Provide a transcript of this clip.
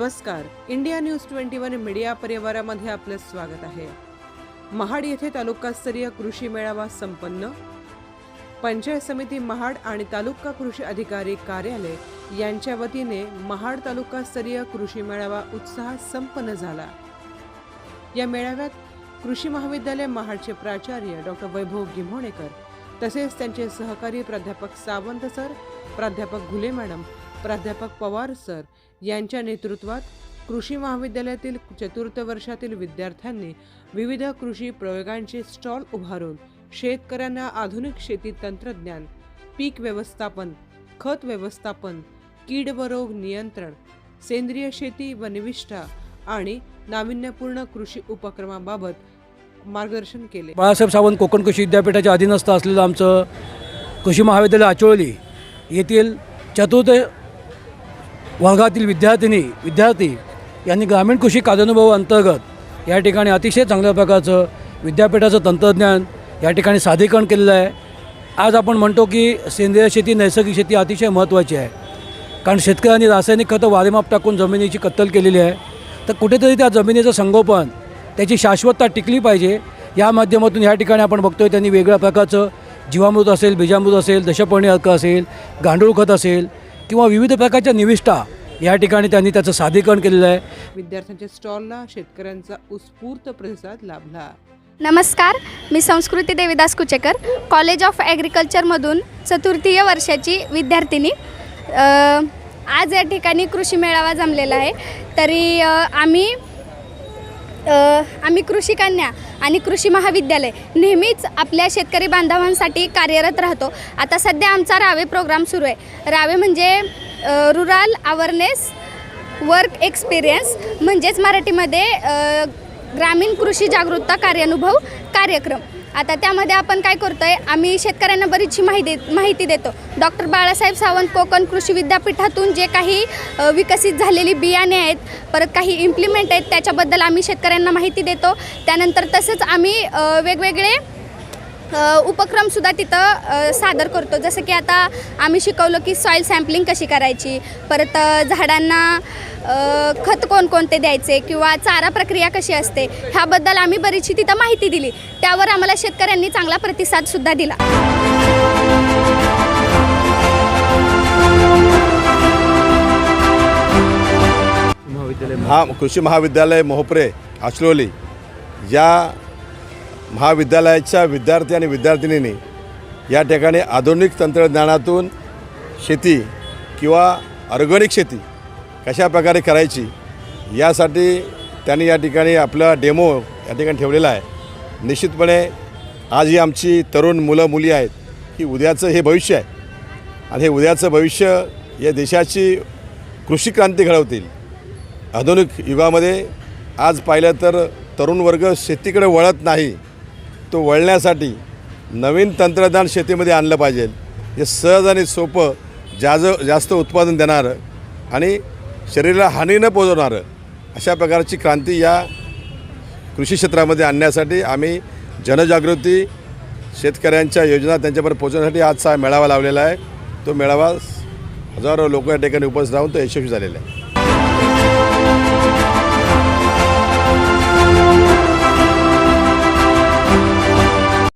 नमस्कार, India news 21 media परिवारामध्ये आपले स्वागत आहे। महाड येथे तालुकास्तरीय कृषी मेळावा संपन्न। पंचायत समिती महाड आणि तालुका कृषी अधिकारी कार्यालय यांच्या वतीने महाड तालुकास्तरीय कृषी मेळावा उत्साहात संपन्न झाला। या मेळाव्यात कृषी महाविद्यालय महाडचे प्राचार्य डॉक्टर वैभव गिम्होणेकर तसेच त्यांचे सहकारी प्राध्यापक सावंत सर, प्राध्यापक घुले मॅडम, प्राध्यापक पवार सर यांच्या नेतृत्वात कृषी महाविद्यालयातील चतुर्थ वर्षातील विद्यार्थ्यांनी विविध कृषी प्रयोगांचे स्टॉल उभारून शेतकऱ्यांना आधुनिक शेती तंत्रज्ञान, पीक व्यवस्थापन, खत व्यवस्थापन, कीड व रोग नियंत्रण, सेंद्रिय शेती व निविष्ठा आणि नाविन्यपूर्ण कृषी उपक्रमाबाबत मार्गदर्शन केले। बाळासाहेब सावंत कोकण कृषी विद्यापीठाच्या अधीनस्थ असलेलं आमचं कृषी महाविद्यालय आचोळी येथील चतुर्थ वर्गातील विद्यार्थी यांनी ग्रामीण कृषी कार्यानुभव अंतर्गत या ठिकाणी अतिशय चांगल्या प्रकारचं विद्यापीठाचं तंत्रज्ञान या ठिकाणी सादरीकरण केलेलं आहे। आज आपण म्हणतो की सेंद्रिय शेती, नैसर्गिक शेती अतिशय महत्त्वाची आहे, कारण शेतकऱ्यांनी रासायनिक खतं वारेमाप टाकून जमिनीची कत्तल केलेली आहे। तर कुठेतरी त्या जमिनीचं संगोपन, त्याची शाश्वतता टिकली पाहिजे। या माध्यमातून या ठिकाणी आपण बघतोय त्यांनी वेगळ्या प्रकारचं जीवामृत असेल, बीजामृत असेल, दशपर्णी अर्क असेल, गांडूळ खत असेल किंवा विविध प्रकारच्या निविष्ठा या ठिकाणी त्यांनी त्याचं सादरीकरण केलेलं आहे। विद्यार्थ्यांच्या स्टॉलला शेतकऱ्यांचा उत्स्फूर्त प्रतिसाद लाभला। नमस्कार, मी संस्कृती देविदास कुचेकर, कॉलेज ऑफ ॲग्रिकल्चरमधून चतुर्थीय वर्षाची विद्यार्थिनी। आज या ठिकाणी कृषी मेळावा जमलेला आहे। तरी आम्ही कृषी कन्या आणि कृषी महाविद्यालय नेहमीच आपल्या शेतकरी बांधवांसाठी कार्यरत राहतो। आता सध्या आमचा रावे प्रोग्राम सुरू आहे। रावे म्हणजे रुरल अवेअरनेस वर्क एक्सपिरियन्स, म्हणजेच मराठीमध्ये ग्रामीण कृषी जागरूकता कार्यानुभव कार्यक्रम। आता त्यामध्ये आपण काय करतो आहे, आम्ही शेतकऱ्यांना बरीचशी माहिती देतो। डॉक्टर बाळासाहेब सावंत कोकण कृषी विद्यापीठातून जे काही विकसित झालेली बियाणे आहेत, परत काही इम्प्लिमेंट आहेत, त्याच्याबद्दल आम्ही शेतकऱ्यांना माहिती देतो। त्यानंतर तसंच आम्ही वेगवेगळे उपक्रमसुद्धा तिथं सादर करतो। जसं की आता आम्ही शिकवलं की सॉईल सॅम्पलिंग कशी करायची, परत झाडांना खत कोणकोणते द्यायचे किंवा चारा प्रक्रिया कशी असते, ह्याबद्दल आम्ही बरीचशी तिथं माहिती दिली। त्यावर आम्हाला शेतकऱ्यांनी चांगला प्रतिसादसुद्धा दिला। कृषी महाविद्यालय मोहपरे आचलोली या महाविद्यालयाच्या विद्यार्थी आणि विद्यार्थिनींनी या ठिकाणी आधुनिक तंत्रज्ञानातून शेती किंवा ऑर्गॅनिक शेती कशा प्रकारे करायची यासाठी त्यांनी या ठिकाणी आपला डेमो या ठिकाणी ठेवलेला आहे। निश्चितपणे आज ही आमची तरुण मुलं मुली आहेत की उद्याचं हे भविष्य आहे आणि हे उद्याचं भविष्य या देशाची कृषी क्रांती घडवतील। आधुनिक युगामध्ये आज पाहिलं तर तरुण वर्ग शेतीकडे वळत नाही, तो वळण्यासाठी नवीन तंत्रज्ञान शेतीमध्ये आणलं पाहिजे, जे सहज आणि सोपं जास्त उत्पादन देणारं आणि शरीराला हानी न पोहोचवणारं अशा प्रकारची क्रांती या कृषी क्षेत्रामध्ये आणण्यासाठी आम्ही जनजागृती, शेतकऱ्यांच्या योजना त्यांच्यापर्यंत पोहोचवण्यासाठी आजचा मेळावा लावलेला आहे। तो मेळावा हजारो लोक या ठिकाणी उपस्थित राहून तो यशस्वी झालेला आहे।